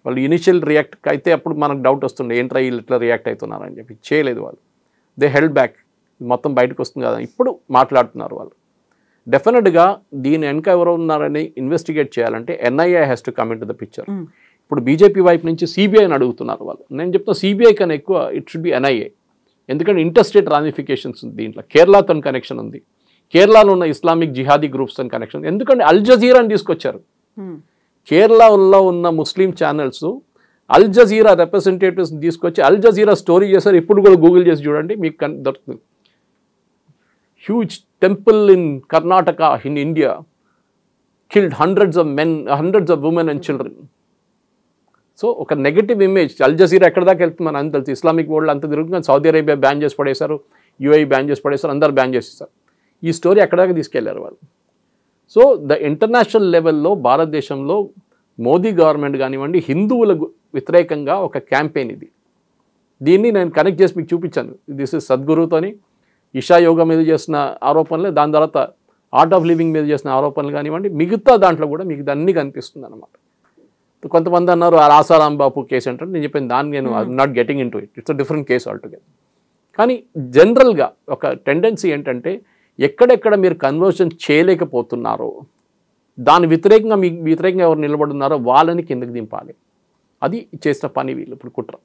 వాళ్ళు initial react అయితే అప్పుడు మనకు డౌట్ వస్తుండే ఏంట్రా వీళ్ళు ఇట్లా రియాక్ట్ అవుతున్నారని చెప్పి. చేయలేదు వాళ్ళు. They held back. మొత్తం బయటకు వస్తుంది కదా ఇప్పుడు మాట్లాడుతున్నారు వాళ్ళు. డెఫినెట్గా దీని వెనక ఎవరో ఉన్నారని ఇన్వెస్టిగేట్ చేయాలంటే NIA has to come in to the picture. ఇప్పుడు బీజేపీ వైపు నుంచి సిబిఐని అడుగుతున్నారు వాళ్ళు. నేను చెప్తున్నా సిబిఐ కన్నా ఎక్కువ ఇట్ షుడ్ బి ఎన్ఐఏ. ఎందుకంటే ఇంటర్స్టేట్ రామిఫికేషన్స్ ఉంది దీంట్లో. కేరళతో కనెక్షన్ ఉంది, కేరళలో ఉన్న ఇస్లామిక్ జిహాదీ గ్రూప్స్తో కనెక్షన్. ఎందుకంటే అల్ జజీరాని తీసుకొచ్చారు. కేరళలో ఉన్న ముస్లిం ఛానల్స్ అల్ జజీరా రిప్రజెంటేటివ్స్ తీసుకొచ్చి అల్ జజీరా స్టోరీ చేశారు. ఇప్పుడు కూడా గూగుల్ చేసి చూడండి మీకు దొరుకుతుంది. Huge temple in Karnataka in India killed hundreds of men, hundreds of women and children. So ఒక నెగటివ్ ఇమేజ్ అల్ జజీరా ఎక్కడ దాకా వెళ్తుంది మన అంత తెలుసు. ఇస్లామిక్ వరల్డ్ అంతా తిరుగుతుంది. సౌదీ అరేబియా బ్యాన్ చేసి పడేశారు, యూఏఈ బ్యాన్ చేసి పడేశారు, అందరు బ్యాన్ చేసేసారు. ఈ స్టోరీ ఎక్కడ దాకా తీసుకెళ్లారు వాళ్ళు. సో ద ఇంటర్నేషనల్ లెవెల్లో భారతదేశంలో మోదీ గవర్నమెంట్ కానివ్వండి హిందువుల వ్యతిరేకంగా ఒక క్యాంపెయిన్ ఇది. దీన్ని నేను కనెక్ట్ చేసి మీకు చూపించాను. దిస్ ఇస్ సద్గురుతోని ఇషా యోగా మీద చేసిన ఆరోపణలు, దాని తర్వాత ఆర్ట్ ఆఫ్ లివింగ్ మీద చేసిన ఆరోపణలు కానివ్వండి, మిగతా దాంట్లో కూడా మీకు అన్నీ కనిపిస్తుంది అనమాట. కొంతమంది అన్నారు ఆసారాం బాపు కేసు అంటే, నేను చెప్పిన దాన్ని నేను not getting in to it, it's a different case altogether. కానీ జనరల్గా ఒక టెండెన్సీ ఏంటంటే ఎక్కడెక్కడ మీరు కన్వర్షన్ చేయలేకపోతున్నారో దాని వ్యతిరేకంగా మీకు వ్యతిరేకంగా ఎవరు నిలబడున్నారో వాళ్ళని కిందకి దింపాలి. అది చేసిన పని వీళ్ళు ఇప్పుడు కుట్ర.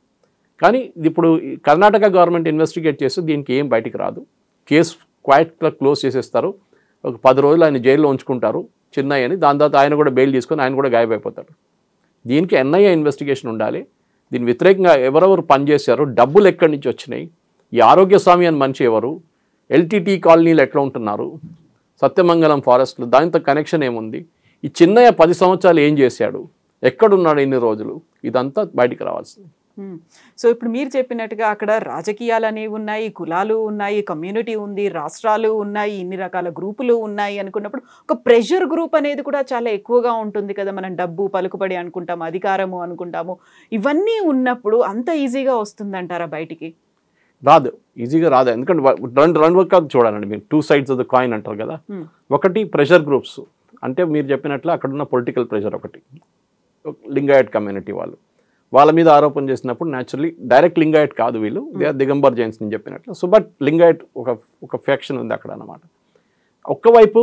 కానీ ఇప్పుడు కర్ణాటక గవర్నమెంట్ ఇన్వెస్టిగేట్ చేస్తే దీనికి ఏం బయటికి రాదు. కేసు క్వైట్గా క్లోజ్ చేసేస్తారు. ఒక 10 రోజులు ఆయన జైల్లో ఉంచుకుంటారు చిన్నయ్యని. దాని తర్వాత ఆయన కూడా బెయిల్ తీసుకొని ఆయన కూడా గాయపడిపోతాడు. దీనికి ఎన్ఐఏ ఇన్వెస్టిగేషన్ ఉండాలి. దీని వ్యతిరేకంగా ఎవరెవరు పనిచేశారు, డబ్బులు ఎక్కడి నుంచి వచ్చినాయి, ఈ ఆరోగ్య స్వామి అని మనిషి ఎవరు, ఎల్టీటీ కాలనీలు ఎట్లా ఉంటున్నారు, సత్యమంగళం ఫారెస్ట్లు దానితో కనెక్షన్ ఏముంది, ఈ చిన్నయ్య 10 సంవత్సరాలు ఏం చేశాడు, ఎక్కడున్నాడు ఇన్ని రోజులు, ఇదంతా బయటికి రావాల్సింది. సో ఇప్పుడు మీరు చెప్పినట్టుగా అక్కడ రాజకీయాలు అనేవి ఉన్నాయి, కులాలు ఉన్నాయి, కమ్యూనిటీ ఉంది, రాష్ట్రాలు ఉన్నాయి, ఇన్ని రకాల గ్రూపులు ఉన్నాయి అనుకున్నప్పుడు ఒక ప్రెషర్ గ్రూప్ అనేది కూడా చాలా ఎక్కువగా ఉంటుంది కదా. మనం డబ్బు, పలుకుబడి అనుకుంటాము, అధికారము అనుకుంటాము. ఇవన్నీ ఉన్నప్పుడు అంత ఈజీగా వస్తుందంటారా బయటికి? రాదు, ఈజీగా రాదు. ఎందుకంటే రెండు వర్గాలు చూడాలండి మీరు. 2 sides ఆఫ్ ద కాయిన్ అంటారు కదా. ఒకటి ప్రెషర్ గ్రూప్స్ అంటే మీరు చెప్పినట్లు అక్కడున్న పొలిటికల్ ప్రెషర్. ఒకటి లింగాయట్ కమ్యూనిటీ వాళ్ళ మీద ఆరోపణ చేసినప్పుడు న్యాచురలీ డైరెక్ట్ లింగాయట్ కాదు వీళ్ళు, దే ఆర్ దిగంబర్ జైన్స్ నేను చెప్పినట్లు. సో బట్ లింగాయట్ ఒక ఫ్యాక్షన్ ఉంది అక్కడ అన్నమాట. ఒక్కవైపు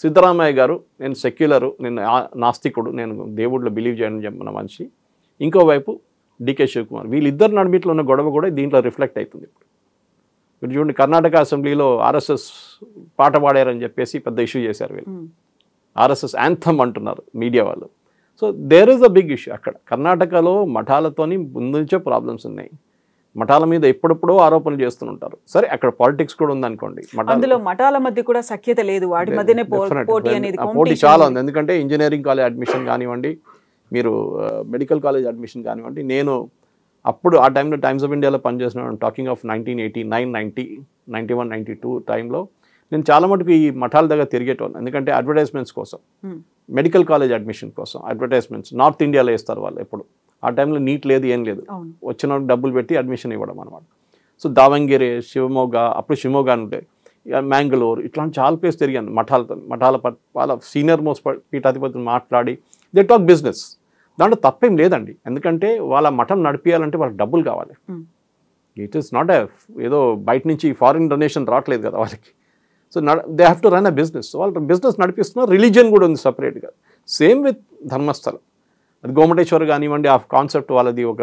సిద్ధరామయ్య గారు నేను సెక్యులరు, నేను నాస్తికుడు, నేను దేవుడిలో బిలీవ్ చేయడం చెప్పిన మనిషి. ఇంకోవైపు డికే శివకుమార్. వీళ్ళిద్దరు నడిమిట్లో ఉన్న గొడవ కూడా దీంట్లో రిఫ్లెక్ట్ అవుతుంది. ఇప్పుడు చూడండి కర్ణాటక అసెంబ్లీలో ఆర్ఎస్ఎస్ పాట పాడారని చెప్పేసి పెద్ద ఇష్యూ చేశారు వీళ్ళు. ఆర్ఎస్ఎస్ యాంథమ్ అంటున్నారు మీడియా వాళ్ళు. So there is a big issue అక్కడ. కర్ణాటకలో మఠాలతోని ముందు నుంచే ప్రాబ్లమ్స్ ఉన్నాయి. మఠాల మీద ఎప్పుడెప్పుడో ఆరోపణలు చేస్తుంటారు. సరే అక్కడ పాలిటిక్స్ కూడా ఉందనుకోండి, అందులో మఠాల మధ్య కూడా సఖ్యత లేదు, వాటి మధ్యనే పోటీ అనేది పోటీ చాలా ఉంది. ఎందుకంటే ఇంజనీరింగ్ కాలేజ్ అడ్మిషన్ కానివ్వండి, మీరు మెడికల్ కాలేజ్ అడ్మిషన్ కానివ్వండి. నేను అప్పుడు ఆ టైంలో టైమ్స్ ఆఫ్ ఇండియాలో పనిచేసిన టాకింగ్ ఆఫ్ 1989, 90, 91, 92 టైంలో నేను చాలా మటుకు ఈ మఠాల దగ్గర తిరిగేటోను. ఎందుకంటే అడ్వర్టైజ్మెంట్స్ కోసం, మెడికల్ కాలేజ్ అడ్మిషన్ కోసం అడ్వర్టైజ్మెంట్స్ నార్త్ ఇండియాలో వేస్తారు వాళ్ళు. ఎప్పుడు ఆ టైంలో నీట్ లేదు, ఏం లేదు, వచ్చిన డబ్బులు పెట్టి అడ్మిషన్ ఇవ్వడం అనమాట. సో దావంగిరి, శివమోగ, అప్పుడు శివమోగ అంటే మ్యాంగళూరు, ఇట్లాంటి చాలా ప్లేస్ తిరిగాను మఠాలతో. వాళ్ళ సీనియర్ మోస్ట్ పీఠాధిపతులు మాట్లాడి దే టాక్ బిజినెస్. దాంట్లో తప్పేం లేదండి. ఎందుకంటే వాళ్ళ మఠం నడిపించాలంటే వాళ్ళకి డబ్బులు కావాలి. ఇట్ ఈస్ నాట్ ఏదో బయట నుంచి ఫారిన్ డొనేషన్ రావట్లేదు కదా వాళ్ళకి. So they have to run a business. వాళ్ళు బిజినెస్ నడిపిస్తున్నారు. రిలీజియన్ కూడా ఉంది సపరేట్గా. Same with Dharmasthala. అది గోమటేశ్వర్ కానివ్వండి, ఆ కాన్సెప్ట్ వాళ్ళది ఒక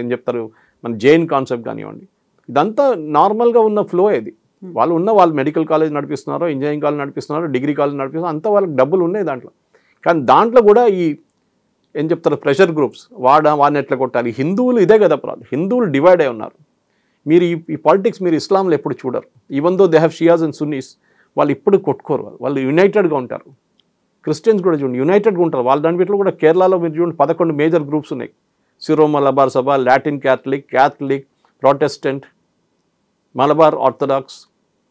ఏం చెప్తారు మన జైన్ కాన్సెప్ట్ కానివ్వండి, ఇదంతా నార్మల్గా ఉన్న ఫ్లో ఇది. వాళ్ళు మెడికల్ కాలేజ్ నడిపిస్తున్నారో, ఇంజనీరింగ్ కాలేజ్ నడిపిస్తున్నారో, డిగ్రీ కాలేజ్ నడిపిస్తున్నారో, అంతా వాళ్ళకి డబ్బులు ఉన్నాయి దాంట్లో. కానీ దాంట్లో కూడా ఈ ఏం చెప్తారు ప్రెషర్ గ్రూప్స్ వాడిని ఎట్లా కొట్టాలి. హిందువులు ఇదే కదా ప్రాబ్లం. హిందువులు డివైడ్ అయి ఉన్నారు. మీరు ఈ పాలిటిక్స్ మీరు ఇస్లాంలో ఎప్పుడు చూడరు. Even though they have Shias and Sunny's, వాళ్ళు ఇప్పుడు కొట్టుకోరు. వాళ్ళు యునైటెడ్గా ఉంటారు. క్రిస్టియన్స్ కూడా చూడండి యునైటెడ్గా ఉంటారు. వాళ్ళ దాంట్లో కూడా కేరళలో మీరు చూడండి 11 మేజర్ గ్రూప్స్ ఉన్నాయి. Syro Malabar Sabha, Latin Catholic, Protestant, Malabar Orthodox,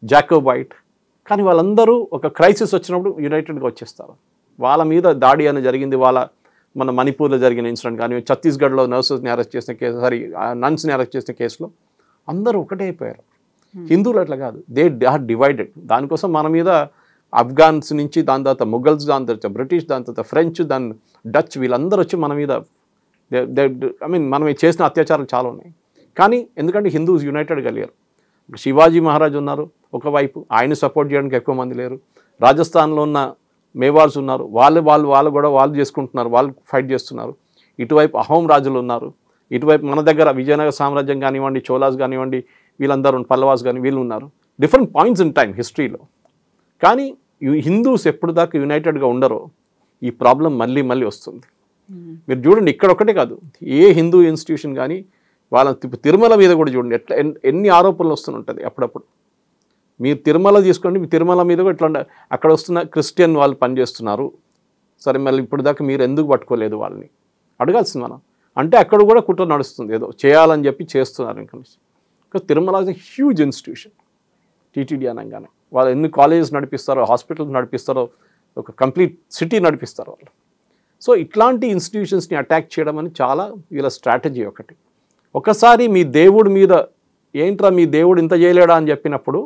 Jacobite. కానీ వాళ్ళందరూ ఒక క్రైసిస్ వచ్చినప్పుడు యునైటెడ్గా వచ్చేస్తారు. వాళ్ళ మీద దాడి అని జరిగింది. మన మణిపూర్లో జరిగిన ఇన్సిడెంట్ కానీ, ఛత్తీస్గఢ్లో నర్సెస్ని అరెస్ట్ చేసిన కేసు, నన్స్ని అరెస్ట్ చేసిన కేసులో అందరూ ఒకటే అయిపోయారు. హిందువులు అట్లా కాదు, దే ఆర్ డివైడెడ్. దానికోసం మన మీద అఫ్ఘాన్స్ నుంచి, దాని తర్వాత ముఘల్స్, దాని తర్వాత బ్రిటిష్, దాని తర్వాత ఫ్రెంచ్, దాని డచ్, వీళ్ళందరూ వచ్చి మన మీద ఐ మీన్ మనం చేసిన అత్యాచారాలు చాలా ఉన్నాయి. కానీ ఎందుకంటే హిందూస్ యునైటెడ్గా లేరు. శివాజీ మహారాజ్ ఉన్నారు ఒకవైపు, ఆయన సపోర్ట్ చేయడానికి ఎక్కువ మంది లేరు. రాజస్థాన్లో ఉన్న మేవార్స్ ఉన్నారు, వాళ్ళు కూడా వాళ్ళు చేసుకుంటున్నారు, వాళ్ళు ఫైట్ చేస్తున్నారు. ఇటువైపు అహోం రాజులు ఉన్నారు, ఇటువైపు మన దగ్గర విజయనగర సామ్రాజ్యం కానివ్వండి, చోళాస్ కానివ్వండి, వీళ్ళందరూ పల్లవాస్ కానీ వీళ్ళు ఉన్నారు. డిఫరెంట్ పాయింట్స్ ఇన్ టైం హిస్టరీలో. కానీ హిందూస్ ఎప్పుడు దాకా యునైటెడ్గా ఉండరో ఈ ప్రాబ్లం మళ్ళీ వస్తుంది. మీరు చూడండి, ఇక్కడ ఒకటే కాదు, ఏ హిందూ ఇన్స్టిట్యూషన్ కానీ వాళ్ళ తిరుమల మీద కూడా చూడండి ఎట్లా ఎన్ని ఆరోపణలు వస్తుంటుంది అప్పుడప్పుడు. మీరు తిరుమల తీసుకోండి, మీ తిరుమల మీద కూడా ఇట్లా అక్కడ వస్తున్న క్రిస్టియన్ వాళ్ళు పనిచేస్తున్నారు, సరే మళ్ళీ ఇప్పుడు దాకా మీరు ఎందుకు పట్టుకోలేదు వాళ్ళని అడగాల్సింది మనం. అంటే అక్కడ కూడా కుట్ర నడుస్తుంది, ఏదో చేయాలని చెప్పి చేస్తున్నారు. ఇంకా Tirumala is a huge institution. TTD అనగానే వాళ్ళు ఎన్ని కాలేజెస్ నడిపిస్తారో, హాస్పిటల్స్ నడిపిస్తారో, ఒక కంప్లీట్ సిటీ నడిపిస్తారు వాళ్ళు. సో ఇట్లాంటి ఇన్స్టిట్యూషన్స్ని అటాక్ చేయడం అని చాలా వీళ్ళ స్ట్రాటజీ ఒకటి. ఒకసారి మీ దేవుడి మీద ఏంట్రా మీ దేవుడు ఇంత చేయలేడా అని చెప్పినప్పుడు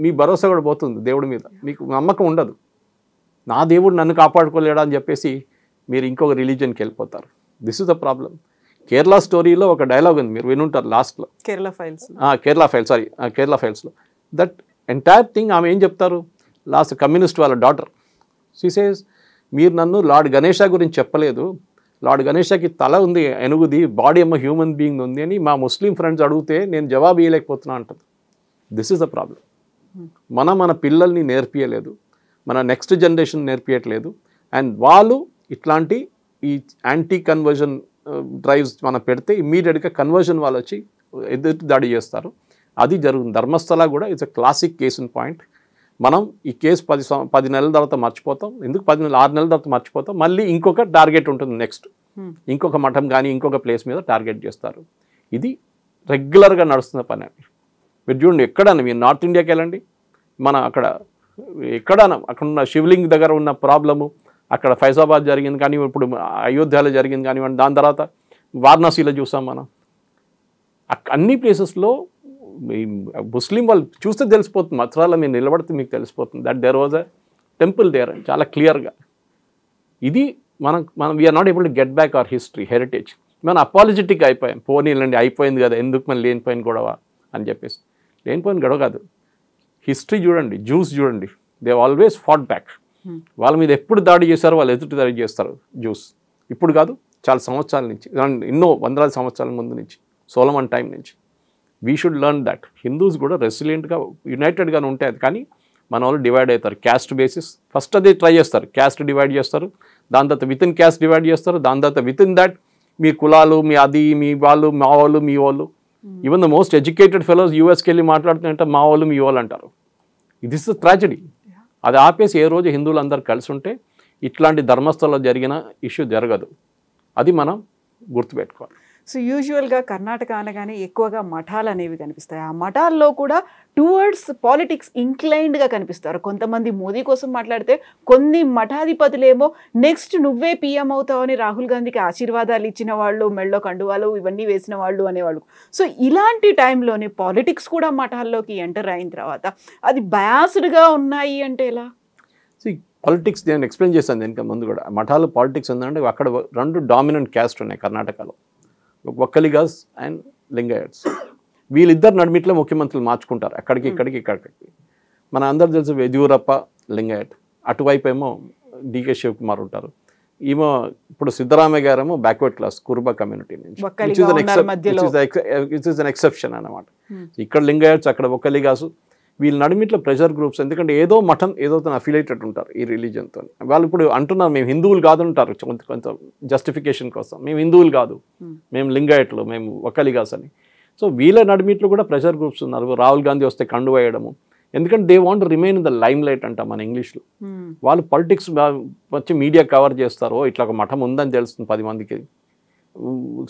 మీ భరోసా కూడా పోతుంది దేవుడి మీద, మీకు నమ్మకం ఉండదు. నా దేవుడు నన్ను కాపాడుకోలేడా అని చెప్పేసి మీరు ఇంకొక రిలీజియన్కి వెళ్ళిపోతారు. This is the problem. Kerala స్టోరీలో ఒక డైలాగ్ ఉంది, మీరు వినుంటారు లాస్ట్లో, కేరళ ఫైల్స్లో దట్ ఎంటైర్ థింగ్. ఆమె ఏం చెప్తారు లాస్ట్, కమ్యూనిస్ట్ వాళ్ళ డాటర్, షీ సేస్ మీరు నన్ను లార్డ్ గణేష గురించి చెప్పలేదు, లార్డ్ గణేషకి తల ఉంది ఎనుగుది, బాడీ ఏమో హ్యూమన్ బీయింగ్ ఉంది అని మా ముస్లిం ఫ్రెండ్స్ అడిగితే నేను జవాబు ఇవ్వలేకపోతున్నా అంటుంది. This is the problem. మన పిల్లల్ని నేర్పియలేదు, మన నెక్స్ట్ జనరేషన్ నేర్పియట్లేదు. అండ్ వాళ్ళు ఇట్లాంటి ఈ యాంటీ కన్వర్జన్ డ్రైవ్స్ మనం పెడితే ఇమ్మీడియట్గా కన్వర్జన్ వాళ్ళు వచ్చి ఎదురు దాడి చేస్తారు. అది జరుగుతుంది. ధర్మస్థల కూడా it's a classic case in point. మనం ఈ కేసు 10 నెలల తర్వాత మర్చిపోతాం, ఎందుకు 6 నెలల తర్వాత మర్చిపోతాం, మళ్ళీ ఇంకొక టార్గెట్ ఉంటుంది, నెక్స్ట్ ఇంకొక మఠం కానీ ఇంకొక ప్లేస్ మీద టార్గెట్ చేస్తారు. ఇది రెగ్యులర్గా నడుస్తున్న పని అండి. మీరు చూడండి, ఎక్కడన్నా మీరు నార్త్ ఇండియాకి వెళ్ళండి, మన ఎక్కడన్నా అక్కడ ఉన్న శివలింగ్ దగ్గర ఉన్న ప్రాబ్లము, అక్కడ ఫైజాబాద్ జరిగింది కానీ, ఇప్పుడు అయోధ్యలో జరిగింది కానివ్వండి, దాని తర్వాత వారణాసిలో చూసాం మనం. అన్ని ప్లేసెస్లో ముస్లిం వాళ్ళు చూస్తే తెలిసిపోతుంది, మథురాలో మీరు నిలబడితే మీకు తెలిసిపోతుంది that there was a temple there అని చాలా క్లియర్గా. ఇది మనం we're not able to get back our history heritage. మనం అపాలజెటిక్ అయిపోయాం, పోనీలండి అయిపోయింది కదా, ఎందుకు మనం లేనిపోయిన గొడవ అని చెప్పేసి. లేనిపోయిన గొడవ కాదు, హిస్టరీ చూడండి, జ్యూస్ చూడండి, దే ఆల్వేస్ ఫాట్ బ్యాక్. వాళ్ళ మీద ఎప్పుడు దాడి చేశారో వాళ్ళు ఎదుటి దాడి చేస్తారు జ్యూస్. ఇప్పుడు కాదు, చాలా సంవత్సరాల నుంచి, ఎన్నో వందలాది సంవత్సరాల ముందు నుంచి, సోలమన్ టైం నుంచి. We should learn that. Hindus కూడా రెసిలియంట్గా యునైటెడ్గానే ఉంటాయి, కానీ మన వాళ్ళు డివైడ్ అవుతారు క్యాస్ట్ బేసిస్. ఫస్ట్ అదే ట్రై చేస్తారు, క్యాస్ట్ డివైడ్ చేస్తారు, దాని తర్వాత విత్ ఇన్ క్యాస్ట్ డివైడ్ చేస్తారు, దాని తర్వాత విత్ ఇన్ దాట్ మీ కులాలు, మీ అది, మీ వాళ్ళు, మా వాళ్ళు, మీ వాళ్ళు. Even the most educated fellows యూఎస్కి వెళ్ళి మాట్లాడుతుంటే మా వాళ్ళు, మీ వాళ్ళు అంటారు. This is tragedy. అది ఆపేసి ఏ రోజు హిందువులు అందరు కలిసి ఉంటే ఇట్లాంటి ధర్మస్థలంలో జరిగిన ఇష్యూ జరగదు. అది మనం గుర్తుపెట్టుకోవాలి. సో యూజువల్గా కర్ణాటక అనగానే ఎక్కువగా మఠాలు అనేవి కనిపిస్తాయి. ఆ మఠాల్లో కూడా టువర్డ్స్ పాలిటిక్స్ ఇంక్లైన్డ్గా కనిపిస్తారు. కొంతమంది మోదీ కోసం మాట్లాడితే, కొన్ని మఠాధిపతులేమో నెక్స్ట్ నువ్వే పీఎం అవుతావని రాహుల్ గాంధీకి ఆశీర్వాదాలు ఇచ్చిన వాళ్ళు, మెళ్ళో కండువాలు ఇవన్నీ వేసిన వాళ్ళు అనేవాళ్ళు. సో ఇలాంటి టైంలోనే పాలిటిక్స్ కూడా మఠాల్లోకి ఎంటర్ అయిన తర్వాత అది బయాస్డ్గా ఉన్నాయి అంటే ఎలా? పాలిటిక్స్ నేను ఎక్స్ప్లెయిన్ చేశాను దీనికి ముందు కూడా. మఠాలు పాలిటిక్స్ ఉందంటే అక్కడ 2 డామినెంట్ క్యాస్ట్ ఉన్నాయి కర్ణాటకలో, ఒక్కలిగాస్ అండ్ లింగాయట్స్. వీళ్ళిద్దరు నడిమిట్లో ముఖ్యమంత్రులు మార్చుకుంటారు, అక్కడికి ఇక్కడికి. మన అందరు తెలుసు యడ్యూరప్ప లింగాయట్, అటువైపు ఏమో డికే శివకుమార్ ఉంటారు. ఏమో ఇప్పుడు సిద్ధరామయ్య గారేమో బ్యాక్వర్డ్ క్లాస్ కురుబ కమ్యూనిటీ నుంచి, ఇట్ ఈస్ అన్ ఎక్సెప్షన్ అన్నమాట. ఇక్కడ లింగాయట్స్, అక్కడ ఒక్కలిగాసు. వీళ్ళ నడిమిట్లో ప్రెషర్ గ్రూప్స్, ఎందుకంటే ఏదో మఠం ఏదో అఫిలియేటెడ్ ఉంటారు ఈ రిలీజియన్తో. వాళ్ళు ఇప్పుడు అంటున్నారు మేము హిందువులు కాదు అంటారు కొంత జస్టిఫికేషన్ కోసం, మేము హిందువులు కాదు, మేము లింగాయట్లు, మేము ఒక్కలిగాస్ అని. సో వీళ్ళ నడిమిట్లో కూడా ప్రెషర్ గ్రూప్స్ ఉన్నారు. రాహుల్ గాంధీ వస్తే కండు వేయడము, ఎందుకంటే they want remain in the lime light అంట మన ఇంగ్లీష్లో. వాళ్ళు పాలిటిక్స్ వచ్చి మీడియా కవర్ చేస్తారు, ఇట్లా ఒక మఠం ఉందని తెలుస్తుంది 10 మందికి.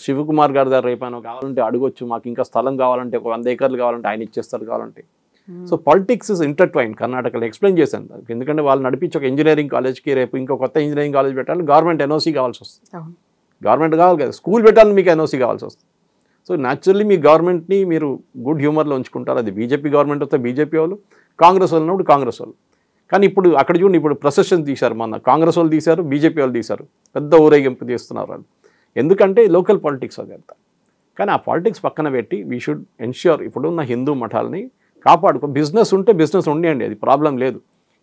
శివకుమార్ గారి దగ్గర రేపైనా కావాలంటే అడగొచ్చు, మాకు ఇంకా స్థలం కావాలంటే, ఒక 100 ఎకర్లు కావాలంటే ఆయన ఇచ్చేస్తారు కావాలంటే. సో పాలిటిక్స్ ఇస్ ఇంటర్ట్వైన్ కర్ణాటకలో. ఎక్స్ప్లెయిన్ చేశాను, ఎందుకంటే వాళ్ళు నడిపించి ఒక ఇంజనీరింగ్ కాలేజ్కి రేపు ఇంకో కొత్త ఇంజనీరింగ్ కాలేజ్ పెట్టాలి, గవర్నమెంట్ ఎన్ఓసీ కావాల్సి వస్తుంది. గవర్నమెంట్ కావాలి కదా, స్కూల్ పెట్టాలని మీకు ఎన్ఓసీ కావాల్సి వస్తుంది. సో న్యాచురల్లీ మీ గవర్నమెంట్ని మీరు గుడ్ హ్యూమర్లో ఉంచుకుంటారు. అది బీజేపీ గవర్నమెంట్ వస్తే బీజేపీ వాళ్ళు, కాంగ్రెస్ వాళ్ళు ఉన్నప్పుడు కాంగ్రెస్ వాళ్ళు. కానీ ఇప్పుడు అక్కడ చూడండి, ఇప్పుడు ప్రొసెషన్ తీశారు, మొన్న కాంగ్రెస్ వాళ్ళు తీశారు, బీజేపీ వాళ్ళు తీశారు, పెద్ద ఊరేగింపు తీస్తున్నారు వాళ్ళు. ఎందుకంటే లోకల్ పాలిటిక్స్ అదంతా. కానీ ఆ పాలిటిక్స్ పక్కన పెట్టి వీ షుడ్ ఎన్ష్యూర్ ఇప్పుడున్న హిందూ మఠాలని కాపాడుకో. బిజినెస్ ఉంటే బిజినెస్ ఉండండి, అది ప్రాబ్లం లేదు.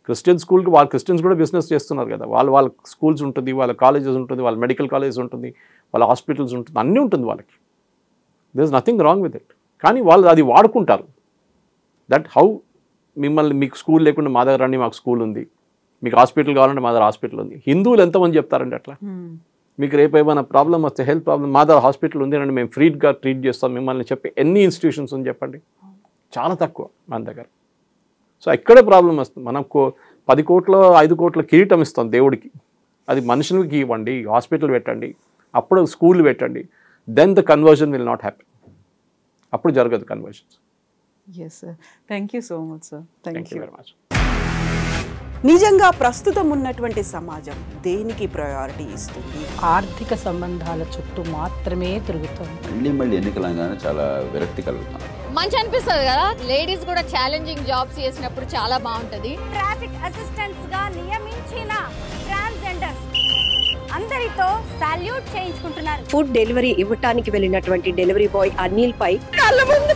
క్రిస్టియన్ స్కూల్కి వాళ్ళు క్రిస్టియన్స్ కూడా బిజినెస్ చేస్తున్నారు కదా. వాళ్ళ స్కూల్స్ ఉంటుంది, వాళ్ళ కాలేజెస్ ఉంటుంది, వాళ్ళ మెడికల్ కాలేజెస్ ఉంటుంది, వాళ్ళ హాస్పిటల్స్ ఉంటుంది, అన్నీ ఉంటుంది వాళ్ళకి. There is nothing wrong with it. కానీ వాళ్ళు అది వాడుకుంటారు. దట్ హౌ మిమ్మల్ని మీకు స్కూల్ లేకుండా మా దగ్గర రండి, మాకు స్కూల్ ఉంది, మీకు హాస్పిటల్ కావాలంటే మా దగ్గర హాస్పిటల్ ఉంది. హిందువులు ఎంతమంది చెప్తారండి అట్లా? మీకు రేపు ఏమైనా ప్రాబ్లం వస్తే, హెల్త్ ప్రాబ్లం, మా దగ్గర హాస్పిటల్ ఉంది అండి, మేము ఫ్రీగా ట్రీట్ చేస్తాం మిమ్మల్ని చెప్పి ఎన్ని ఇన్స్టిట్యూషన్స్ ఉంది చెప్పండి? చాలా తక్కువ మన దగ్గర. సో ఇక్కడే ప్రాబ్లం వస్తుంది. మనం 10 కోట్ల 5 కోట్ల కిరీటం ఇస్తాం దేవుడికి, అది మనుషులకి ఇవ్వండి, హాస్పిటల్ పెట్టండి, అప్పుడు స్కూల్ పెట్టండి, then the conversion will not happy. అప్పుడు జరగదు conversions. Yes sir, thank you so much sir. Thank you very much. నిజంగా ప్రస్తుతం ఉన్నటువంటి సమాజం దేనికి ప్రయారిటీ ఇస్తుంది? ఆర్థిక సంబంధాల చుట్టూ మాత్రమే తిరుగుతుంది. మళ్ళీ ఎన్నికలంగానే చాలా విరక్తి కలుగుతాం. మంచి అనిపిస్తుంది కదా, లేడీస్ కూడా ఛాలెంజింగ్ జాబ్స్ చేసినప్పుడు చాలా బాగుంటది. ట్రాఫిక్ అసిస్టెంట్స్ గా నియమించిన ట్రాన్స్జెండర్స్ అందరితో సాల్యూట్ చేయించుకుంటున్నారు. ఫుడ్ డెలివరీ ఇవ్వటానికి వెళ్ళినటువంటి డెలివరీ బాయ్ అనిల్ పై కళ్ళ ముందు